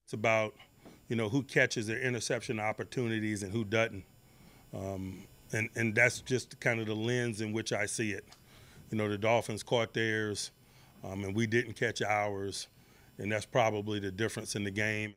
It's about, who catches their interception opportunities and who doesn't. And that's just kind of the lens in which I see it. The Dolphins caught theirs, and we didn't catch ours, and that's probably the difference in the game.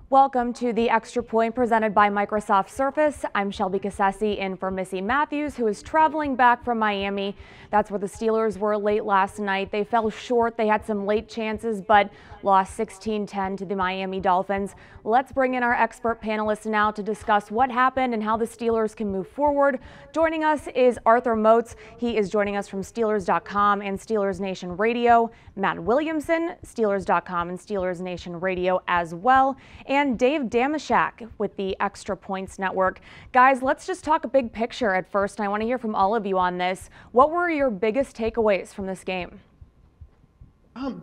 Welcome to the Extra Point presented by Microsoft Surface. I'm Shelby Cassesse in for Missy Matthews, who is traveling back from Miami. That's where the Steelers were late last night. They fell short. They had some late chances, but lost 16-10 to the Miami Dolphins. Let's bring in our expert panelists now to discuss what happened and how the Steelers can move forward. Joining us is Arthur Moats. He is joining us from Steelers.com and Steelers Nation Radio. Matt Williamson, Steelers.com and Steelers Nation Radio as well. And Dave Dameshek with the Extra Points Network. Guys, let's just talk a big picture at first. And I want to hear from all of you on this. What were your biggest takeaways from this game?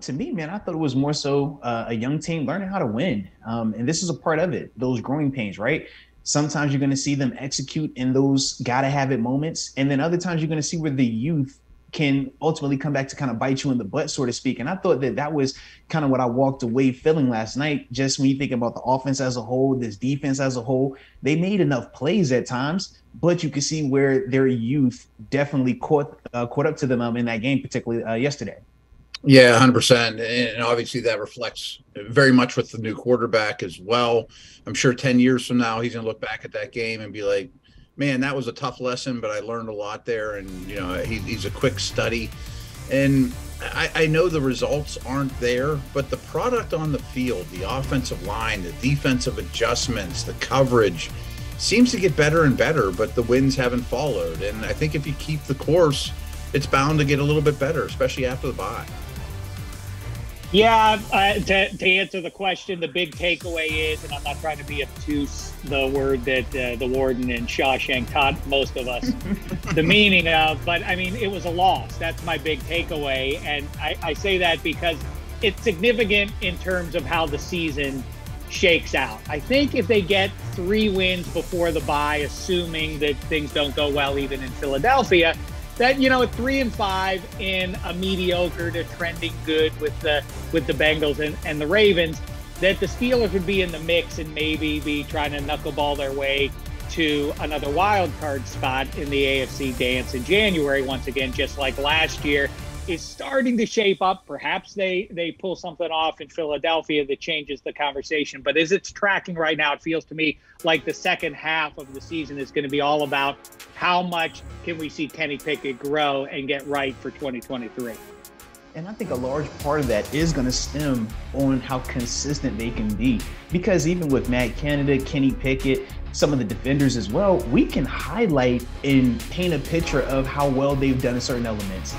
To me, man, I thought it was more so a young team learning how to win. And this is a part of it, those growing pains, right? Sometimes you're going to see them execute in those gotta have it moments. And then other times you're going to see where the youth can ultimately come back to kind of bite you in the butt, so to speak. And I thought that was kind of what I walked away feeling last night. Just when you think about the offense as a whole, this defense as a whole, they made enough plays at times, but you can see where their youth definitely caught up to them in that game, particularly yesterday. Yeah, 100%. And obviously that reflects very much with the new quarterback as well. I'm sure 10 years from now, he's going to look back at that game and be like, man, that was a tough lesson, but I learned a lot there. And, he's a quick study. And I know the results aren't there, but the product on the field, the offensive line, the defensive adjustments, the coverage seems to get better and better, but the wins haven't followed. And I think if you keep the course, it's bound to get a little bit better, especially after the bye. Yeah, to answer the question, the big takeaway is, and I'm not trying to be obtuse, the word that the warden in Shawshank taught most of us the meaning of, but I mean, it was a loss. That's my big takeaway. And I say that because it's significant in terms of how the season shakes out. I think if they get 3 wins before the bye, assuming that things don't go well even in Philadelphia, that, at 3-5 in a mediocre to trending good with the Bengals and the Ravens, that the Steelers would be in the mix and maybe be trying to knuckleball their way to another wild card spot in the AFC dance in January. Once again, just like last year, is starting to shape up. Perhaps they pull something off in Philadelphia that changes the conversation. But as it's tracking right now, it feels to me like the second half of the season is going to be all about how much can we see Kenny Pickett grow and get right for 2023. And I think a large part of that is going to stem on how consistent they can be. Because even with Matt Canada, Kenny Pickett, some of the defenders as well, we can highlight and paint a picture of how well they've done in certain elements.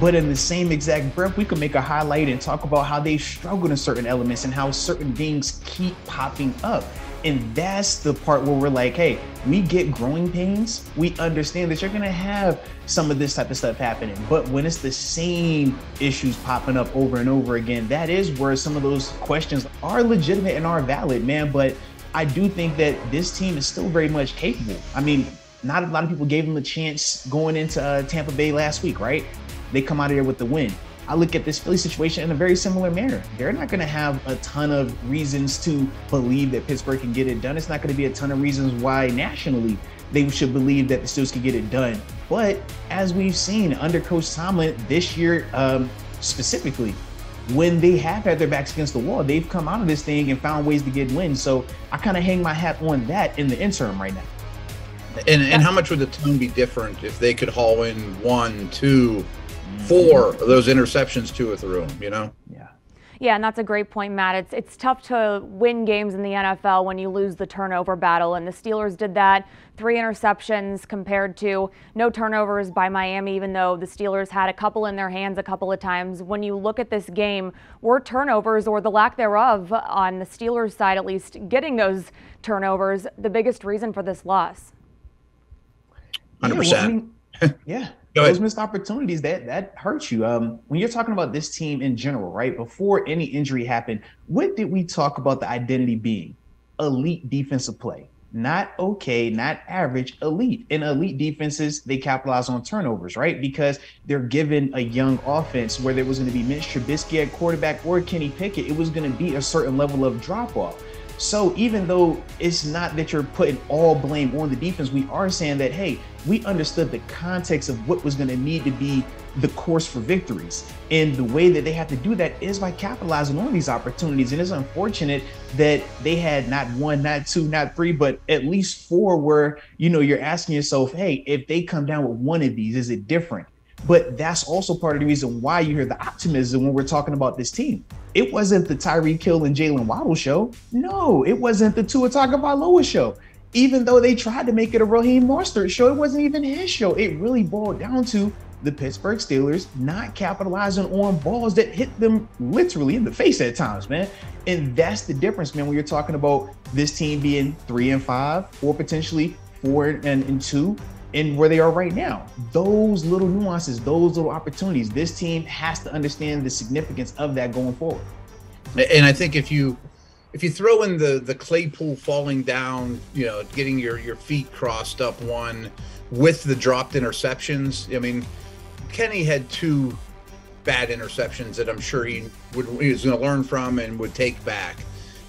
But in the same exact breath, we can make a highlight and talk about how they've struggled in certain elements and how certain things keep popping up. And that's the part where we're like, hey, we get growing pains. We understand that you're going to have some of this type of stuff happening. But when it's the same issues popping up over and over again, that is where some of those questions are legitimate and are valid, man. But I do think that this team is still very much capable. I mean, not a lot of people gave them a chance going into Tampa Bay last week, right? They come out of there with the win. I look at this Philly situation in a very similar manner. They're not going to have a ton of reasons to believe that Pittsburgh can get it done. It's not going to be a ton of reasons why nationally they should believe that the Steelers can get it done. But as we've seen under Coach Tomlin this year specifically, when they have had their backs against the wall, they've come out of this thing and found ways to get wins. So I kind of hang my hat on that in the interim right now. And how much would the tone be different if they could haul in 1, 2, 4 of those interceptions to or through them, Yeah. Yeah, and that's a great point, Matt. It's tough to win games in the NFL when you lose the turnover battle, and the Steelers did that. 3 interceptions compared to no turnovers by Miami, even though the Steelers had a couple in their hands a couple of times. When you look at this game, were turnovers, or the lack thereof on the Steelers side at least, getting those turnovers, the biggest reason for this loss? 100%. Yeah. Those missed opportunities, that hurts you. When you're talking about this team in general, right, before any injury happened, what did we talk about the identity being? Elite defensive play. not okay, not average, elite. In elite defenses, they capitalize on turnovers, right? Because they're given a young offense, whether it was going to be Mitch Trubisky at quarterback or Kenny Pickett, it was going to be a certain level of drop off. So even though it's not that you're putting all blame on the defense, we are saying that, hey, we understood the context of what was going to need to be the course for victories. And the way that they have to do that is by capitalizing on these opportunities. And it's unfortunate that they had not one, not two, not three, but at least four where, you're asking yourself, hey, if they come down with one of these, is it different? But that's also part of the reason why you hear the optimism when we're talking about this team. It wasn't the Tyreek Hill and Jalen Waddle show. No, it wasn't the Tua Tagovailoa show. Even though they tried to make it a Raheem Mostert show, it wasn't even his show. It really boiled down to the Pittsburgh Steelers not capitalizing on balls that hit them literally in the face at times, man. And that's the difference, man, when you're talking about this team being 3-5 or potentially 4-2 and where they are right now. Those little nuances, those little opportunities, this team has to understand the significance of that going forward. And I think if you throw in the Claypool falling down, getting your feet crossed up one with the dropped interceptions, I mean, Kenny had two bad interceptions that I'm sure he was going to learn from and would take back.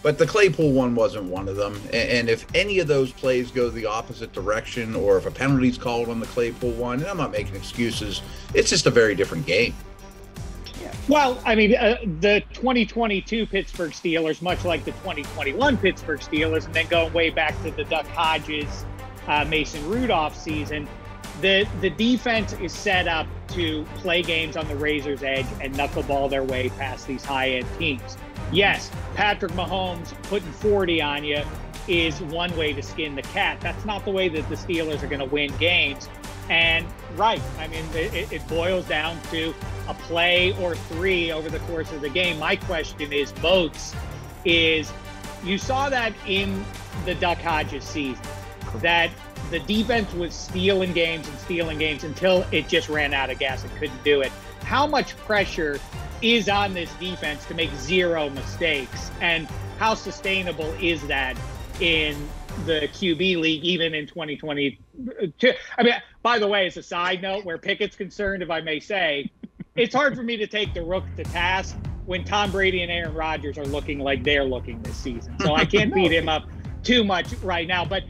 But the Claypool one wasn't one of them. And if any of those plays go the opposite direction, or if a penalty's called on the Claypool one, and I'm not making excuses, it's just a very different game. Well, I mean, the 2022 Pittsburgh Steelers, much like the 2021 Pittsburgh Steelers, and then going way back to the Duck Hodges, Mason Rudolph season, the defense is set up to play games on the razor's edge and knuckleball their way past these high-end teams. Yes, Patrick Mahomes putting 40 on you is one way to skin the cat. That's not the way that the Steelers are going to win games. And right, I mean, it boils down to a play or three over the course of the game. My question is, Moats, is you saw that in the Duck Hodges season, that the defense was stealing games until it just ran out of gas and couldn't do it. How much pressure is on this defense to make zero mistakes, and how sustainable is that in the QB league, even in 2022? I mean, by the way, as a side note, where Pickett's concerned, if I may say, it's hard for me to take the Rook to task when Tom Brady and Aaron Rodgers are looking like they're looking this season. So I can't beat him up too much right now. But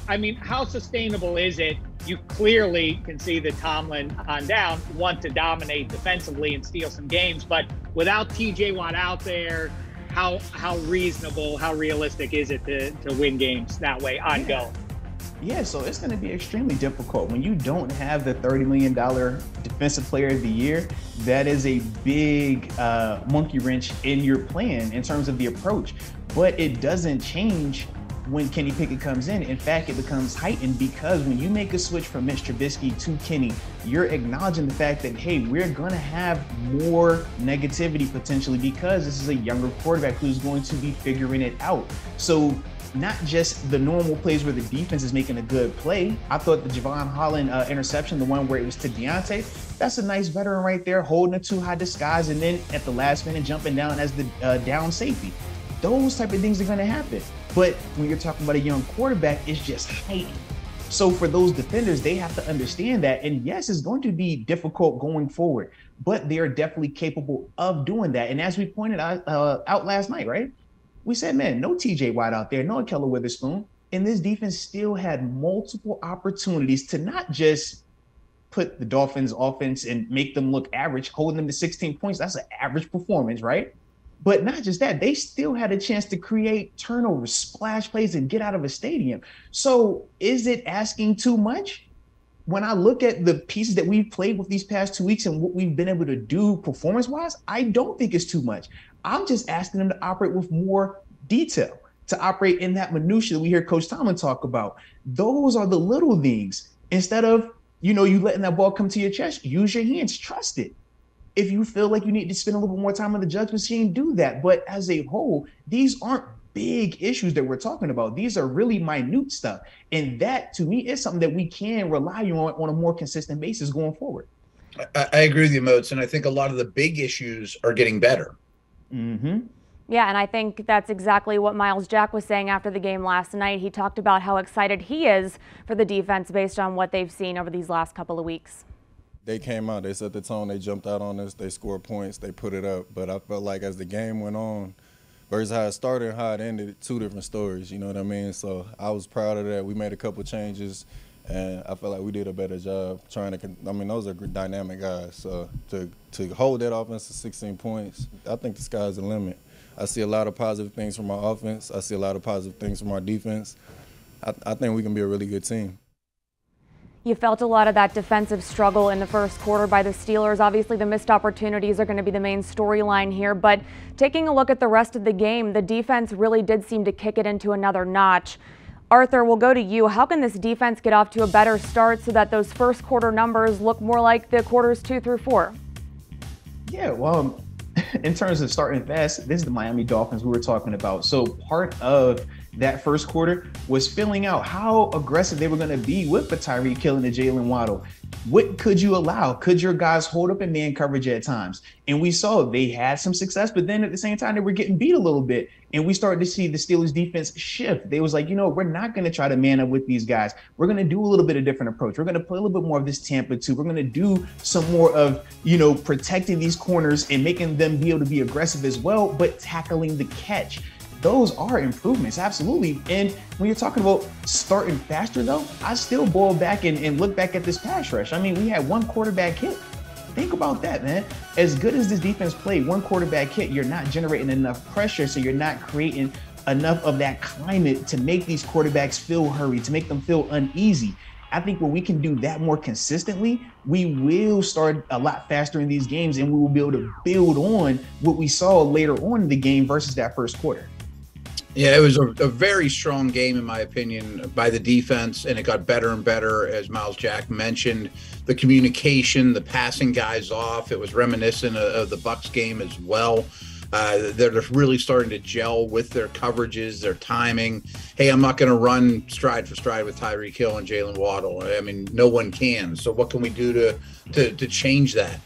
I mean, how sustainable is it? You clearly can see that Tomlin on down want to dominate defensively and steal some games, but without TJ Watt out there, how reasonable, how realistic is it to win games that way ongoing? Yeah, so it's going to be extremely difficult when you don't have the $30 million defensive player of the year. That is a big monkey wrench in your plan in terms of the approach, but it doesn't change when Kenny Pickett comes in. In fact, it becomes heightened because when you make a switch from Mitch Trubisky to Kenny, you're acknowledging the fact that, hey, we're going to have more negativity potentially because this is a younger quarterback who's going to be figuring it out. So not just the normal plays where the defense is making a good play. I thought the Javon Holland interception, the one where it was to Deontay, that's a nice veteran right there, holding a too high disguise, and then at the last minute jumping down as the down safety. Those type of things are going to happen. But when you're talking about a young quarterback, it's just heightened. So for those defenders, they have to understand that. And yes, it's going to be difficult going forward, but they are definitely capable of doing that. And as we pointed out last night, right? We said, man, no TJ Watt out there, no Keller Witherspoon. And this defense still had multiple opportunities to not just put the Dolphins offense and make them look average, holding them to 16 points. That's an average performance, right? But not just that, they still had a chance to create turnovers, splash plays, and get out of a stadium. So is it asking too much? When I look at the pieces that we've played with these past 2 weeks and what we've been able to do performance-wise, I don't think it's too much. I'm just asking them to operate with more detail, to operate in that minutia that we hear Coach Tomlin talk about. Those are the little things. Instead of, you letting that ball come to your chest, use your hands, trust it. If you feel like you need to spend a little bit more time on the judge machine, do that. But as a whole, these aren't big issues that we're talking about. These are really minute stuff. And that, to me, is something that we can rely on a more consistent basis going forward. I agree with you, Moats. And I think a lot of the big issues are getting better. Mm-hmm. Yeah, and I think that's exactly what Myles Jack was saying after the game last night. He talked about how excited he is for the defense based on what they've seen over these last couple of weeks. They came out, they set the tone, they jumped out on us, they scored points, they put it up. But I felt like as the game went on, versus how it started and how it ended, two different stories, you know what I mean? So I was proud of that. We made a couple changes, and I felt like we did a better job trying to – I mean, those are dynamic guys. So to hold that offense to 16 points, I think the sky's the limit. I see a lot of positive things from our offense. I see a lot of positive things from our defense. I think we can be a really good team. You felt a lot of that defensive struggle in the first quarter by the Steelers. Obviously, the missed opportunities are going to be the main storyline here, but taking a look at the rest of the game, the defense really did seem to kick it into another notch. Arthur, we'll go to you. How can this defense get off to a better start so that those first quarter numbers look more like the quarters 2 through 4? Yeah, well, in terms of starting fast, this is the Miami Dolphins we were talking about. So part of that first quarter was filling out how aggressive they were going to be with the Tyreek Hill and the Jalen Waddle. What could you allow? Could your guys hold up in man coverage at times? And we saw they had some success, but then at the same time, they were getting beat a little bit. And we started to see the Steelers defense shift. They was like, you know, we're not going to try to man up with these guys. We're going to do a little bit of different approach. We're going to play a little bit more of this Tampa 2. We're going to do some more of, you know, protecting these corners and making them be able to be aggressive as well, but tackling the catch. Those are improvements, absolutely. And when you're talking about starting faster, though, I still boil back and look back at this pass rush. I mean, we had one quarterback hit. Think about that, man. As good as this defense played, one quarterback hit, you're not generating enough pressure, so you're not creating enough of that climate to make these quarterbacks feel hurried, to make them feel uneasy. I think when we can do that more consistently, we will start a lot faster in these games, and we will be able to build on what we saw later on in the game versus that first quarter. Yeah, it was a very strong game, in my opinion, by the defense, and it got better and better, as Myles Jack mentioned. The communication, the passing guys off, it was reminiscent of the Bucs game as well. They're just really starting to gel with their coverages, their timing. Hey, I'm not going to run stride for stride with Tyreek Hill and Jalen Waddle. I mean, no one can. So what can we do to change that?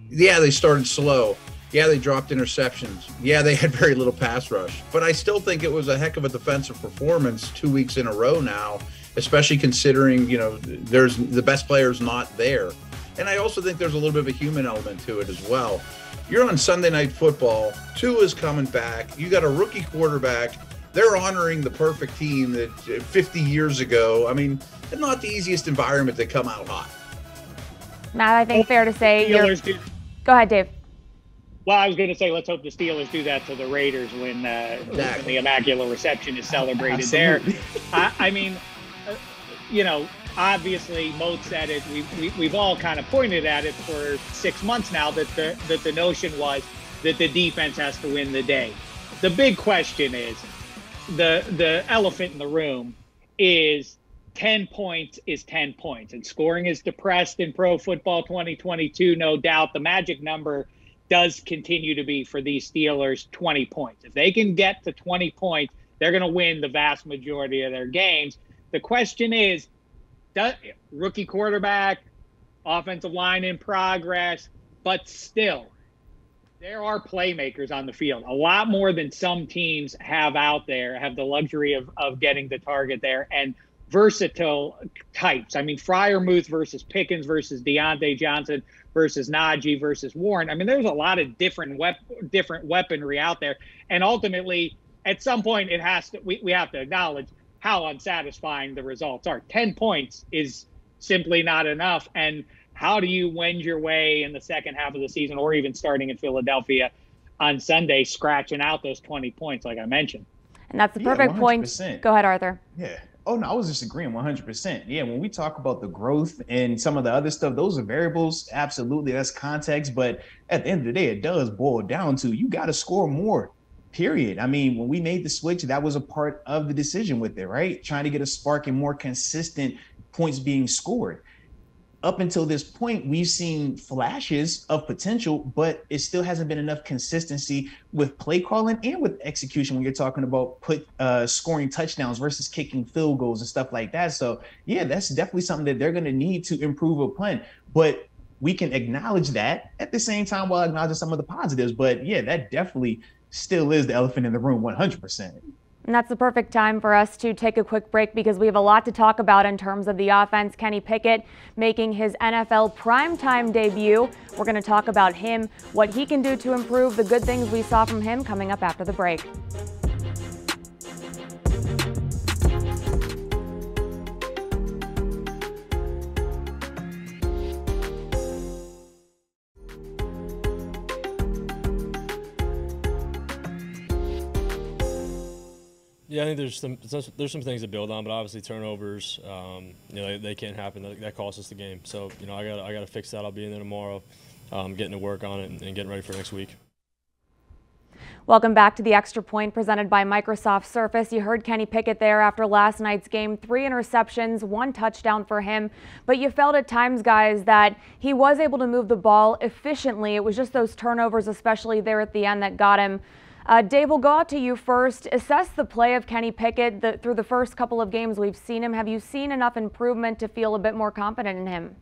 Yeah, they started slow. Yeah, they dropped interceptions. Yeah, they had very little pass rush. But I still think it was a heck of a defensive performance 2 weeks in a row now, especially considering, you know, there's the best players not there. And I also think there's a little bit of a human element to it as well. You're on Sunday Night Football. Tua's coming back. You got a rookie quarterback. They're honoring the perfect team that 50 years ago. I mean, it's not the easiest environment to come out hot. Matt, I think fair to say. Go ahead, Dave. Well, I was going to say, let's hope the Steelers do that to the Raiders when the Immaculate Reception is celebrated there. I mean, you know, obviously, Moats said it. We've all kind of pointed at it for 6 months now that the notion was that the defense has to win the day. The big question is, the elephant in the room is 10 points is 10 points. And scoring is depressed in Pro Football 2022, no doubt. The magic number does continue to be, for these Steelers, 20 points. If they can get to 20 points, they're going to win the vast majority of their games. The question is, rookie quarterback, offensive line in progress, but still, there are playmakers on the field. A lot more than some teams have out there, have the luxury of getting the target there, and versatile types. I mean, Freiermuth versus Pickens versus Deontay Johnson versus Najee versus Warren. I mean, there's a lot of different weaponry out there. And ultimately, at some point, it has to. We have to acknowledge how unsatisfying the results are. 10 points is simply not enough. And how do you wend your way in the second half of the season, or even starting in Philadelphia on Sunday, scratching out those 20 points, like I mentioned? And that's the perfect point. Go ahead, Arthur. Yeah. Oh, no, I was just agreeing 100%. Yeah, when we talk about the growth and some of the other stuff, those are variables. Absolutely, that's context. But at the end of the day, it does boil down to you got to score more, period. I mean, when we made the switch, that was a part of the decision with it, right? Trying to get a spark and more consistent points being scored. Up until this point, we've seen flashes of potential, but it still hasn't been enough consistency with play calling and with execution when you're talking about scoring touchdowns versus kicking field goals and stuff like that. So, yeah, that's definitely something that they're going to need to improve upon. But we can acknowledge that at the same time while acknowledging some of the positives. But, yeah, that definitely still is the elephant in the room 100%. And that's the perfect time for us to take a quick break because we have a lot to talk about in terms of the offense. Kenny Pickett making his NFL primetime debut. We're going to talk about him, what he can do to improve, the good things we saw from him coming up after the break. Yeah, I think there's some things to build on, but obviously turnovers, they can't happen. That costs us the game. So I got to fix that. I'll be in there tomorrow, getting to work on it and getting ready for next week. Welcome back to the Extra Point presented by Microsoft Surface. You heard Kenny Pickett there after last night's game. 3 interceptions, 1 touchdown for him. But you felt at times, guys, that he was able to move the ball efficiently. It was just those turnovers, especially there at the end, that got him. Dave, we'll go out to you first. Assess the play of Kenny Pickett through the first couple of games we've seen him. Have you seen enough improvement to feel a bit more confident in him?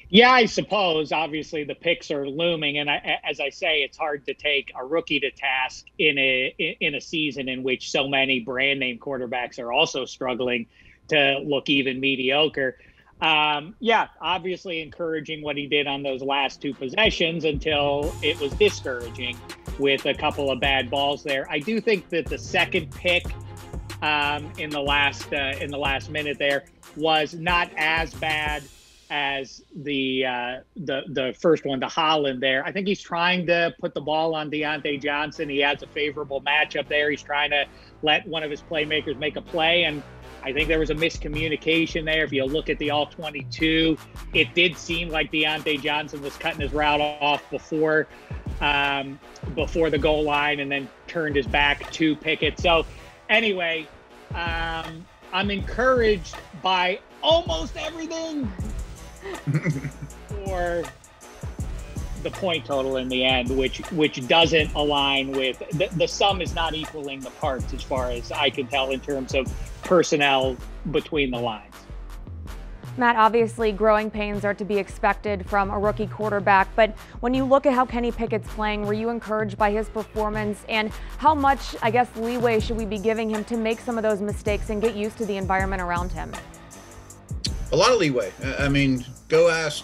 Yeah, I suppose. Obviously, the picks are looming, and as I say, it's hard to take a rookie to task in a season in which so many brand name quarterbacks are also struggling to look even mediocre. Yeah, obviously encouraging what he did on those last 2 possessions until it was discouraging with a couple of bad balls there. I do think that the second pick in the last minute there was not as bad as the first one to Holland there. I think he's trying to put the ball on Deontay Johnson. He has a favorable matchup there. He's trying to let one of his playmakers make a play, and I think there was a miscommunication there. If you look at the all-22, it did seem like Deontay Johnson was cutting his route off before the goal line and then turned his back to Pickett. So anyway, I'm encouraged by almost everything for the point total in the end, which doesn't align with the sum is not equaling the parts as far as I can tell in terms of personnel between the lines. Matt, obviously growing pains are to be expected from a rookie quarterback, but when you look at how Kenny Pickett's playing, were you encouraged by his performance, and how much, I guess, leeway should we be giving him to make some of those mistakes and get used to the environment around him? A lot of leeway. I mean, go ask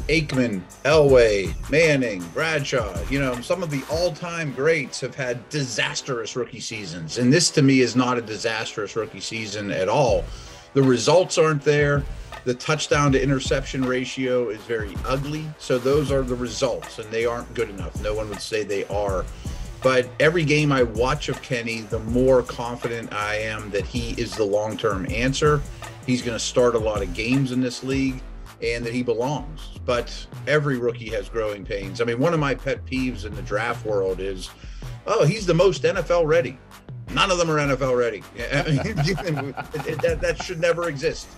Aikman, Elway, Manning, Bradshaw. Some of the all-time greats have had disastrous rookie seasons, and this to me is not a disastrous rookie season at all. The results aren't there. The touchdown to interception ratio is very ugly. So those are the results, and they aren't good enough. No one would say they are. But every game I watch of Kenny, the more confident I am that he is the long-term answer. He's going to start a lot of games in this league, and that he belongs. But every rookie has growing pains. I mean, one of my pet peeves in the draft world is, oh, he's the most NFL ready. None of them are NFL ready. I mean, that should never exist.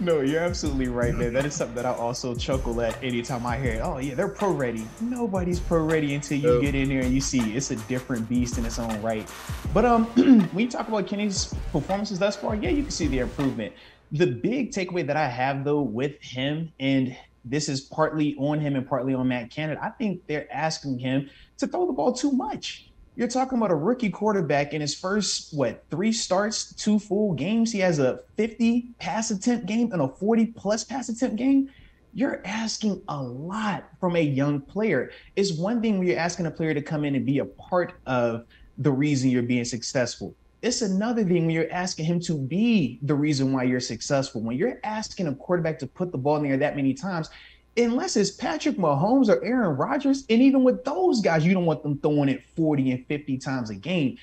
No, you're absolutely right, man. That is something that I also chuckle at anytime I hear, oh, yeah, they're pro ready. Nobody's pro ready until you get in there and you see it's a different beast in its own right. But when you talk about Kenny's performances thus far, yeah, you can see the improvement. The big takeaway that I have, though, with him, and this is partly on him and partly on Matt Canada, I think they're asking him to throw the ball too much. You're talking about a rookie quarterback in his first, 3 starts, 2 full games. He has a 50 pass attempt game and a 40-plus pass attempt game. You're asking a lot from a young player. It's one thing when you're asking a player to come in and be a part of the reason you're being successful. It's another thing when you're asking him to be the reason why you're successful. When you're asking a quarterback to put the ball in there that many times, unless it's Patrick Mahomes or Aaron Rodgers, and even with those guys, you don't want them throwing it 40 and 50 times a game.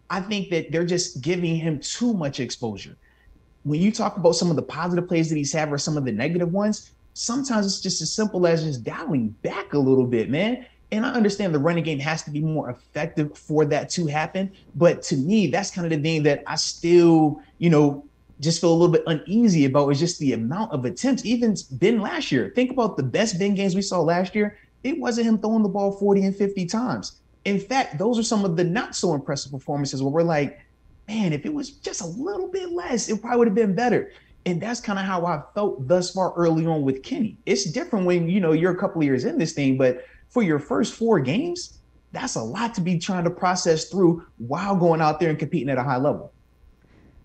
I think that they're just giving him too much exposure. When you talk about some of the positive plays that he's had or some of the negative ones, sometimes it's just as simple as just dialing back a little bit, man. And I understand the running game has to be more effective for that to happen. But to me, that's kind of the thing that I still, just feel a little bit uneasy about, is just the amount of attempts. Even Ben last year, think about the best Ben games we saw last year. It wasn't him throwing the ball 40 and 50 times. In fact, those are some of the not so impressive performances where we're like, man, if it was just a little bit less, it probably would have been better. And that's kind of how I felt thus far early on with Kenny. It's different when, you're a couple of years in this thing, but for your first 4 games, That's a lot to be trying to process through while going out there and competing at a high level.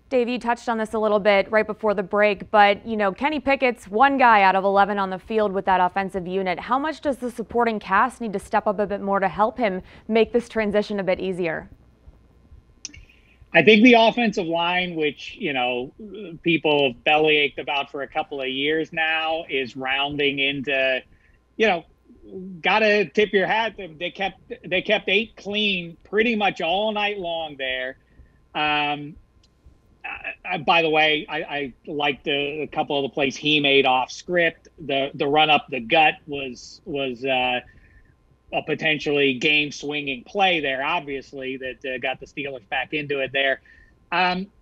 Dave, you touched on this a little bit right before the break, but, you know, Kenny Pickett's one guy out of 11 on the field with that offensive unit. How much does the supporting cast need to step up a bit more to help him make this transition a bit easier? I think the offensive line, which, you know, people have bellyached about for a couple of years now, is rounding into, you know, got to tip your hat. They kept 8 clean pretty much all night long there. By the way, I liked a couple of the plays he made off script. The run up the gut was a potentially game swinging play there, obviously, that got the Steelers back into it there.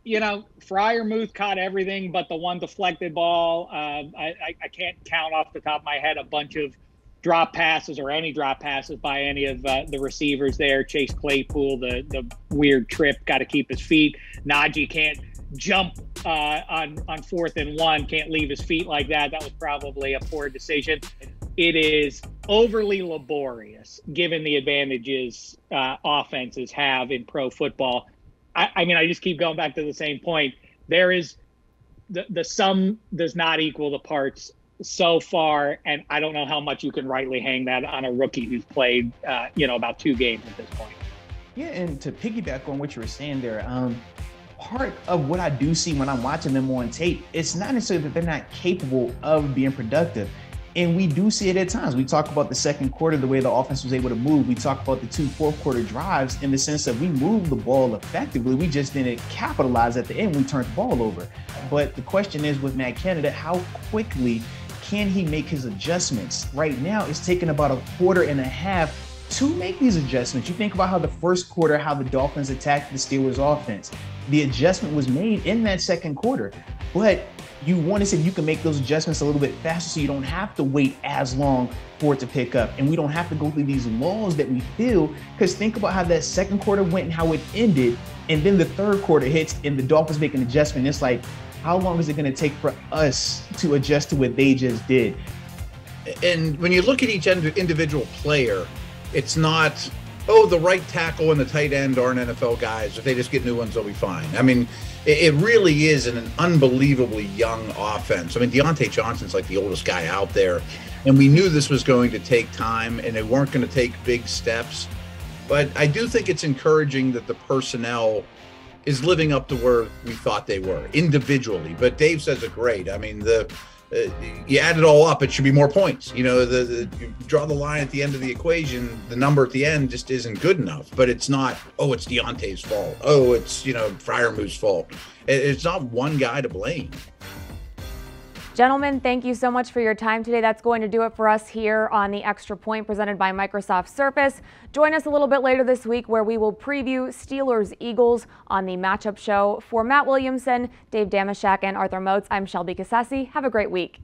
You know, Freiermuth caught everything but the one deflected ball. I can't count off the top of my head a bunch of drop passes or any drop passes by any of the receivers there. Chase Claypool, the weird trip, got to keep his feet. Najee can't jump on 4th and 1, can't leave his feet like that. That was probably a poor decision. It is overly laborious given the advantages offenses have in pro football. I mean, I just keep going back to the same point. There is the sum does not equal the parts so far, and I don't know how much you can rightly hang that on a rookie who's played, you know, about 2 games at this point. Yeah, and to piggyback on what you were saying there, part of what I do see when I'm watching them on tape, it's not necessarily that they're not capable of being productive. And we do see it at times. We talk about the second quarter, the way the offense was able to move. We talk about the 2 fourth-quarter drives in the sense that we moved the ball effectively. We just didn't capitalize at the end. We turned the ball over. But the question is with Matt Canada, how quickly can he make his adjustments? Right now, it's taking about a quarter and a half to make these adjustments. You think about how the first quarter, how the Dolphins attacked the Steelers offense. The adjustment was made in that second quarter, but you want to see if you can make those adjustments a little bit faster so you don't have to wait as long for it to pick up. And we don't have to go through these lulls that we feel, because think about how that second quarter went and how it ended. And then the third quarter hits and the Dolphins make an adjustment. It's like, how long is it going to take for us to adjust to what they just did? And when you look at each individual player, it's not, oh, the right tackle and the tight end aren't NFL guys. If they just get new ones, they'll be fine. I mean, it really is an unbelievably young offense. I mean, Deontay Johnson's like the oldest guy out there. And we knew this was going to take time and they weren't going to take big steps. But I do think it's encouraging that the personnel is living up to where we thought they were individually. But Dave says it great. I mean, you add it all up, it should be more points. You know, you draw the line at the end of the equation, the number at the end just isn't good enough. But it's not, oh, it's Deontay's fault. Oh, it's, you know, Freiermuth's fault. It's not one guy to blame. Gentlemen, thank you so much for your time today. That's going to do it for us here on the Extra Point presented by Microsoft Surface. Join us a little bit later this week where we will preview Steelers-Eagles on the matchup show. For Matt Williamson, Dave Dameshek, and Arthur Moats, I'm Shelby Cassesse. Have a great week.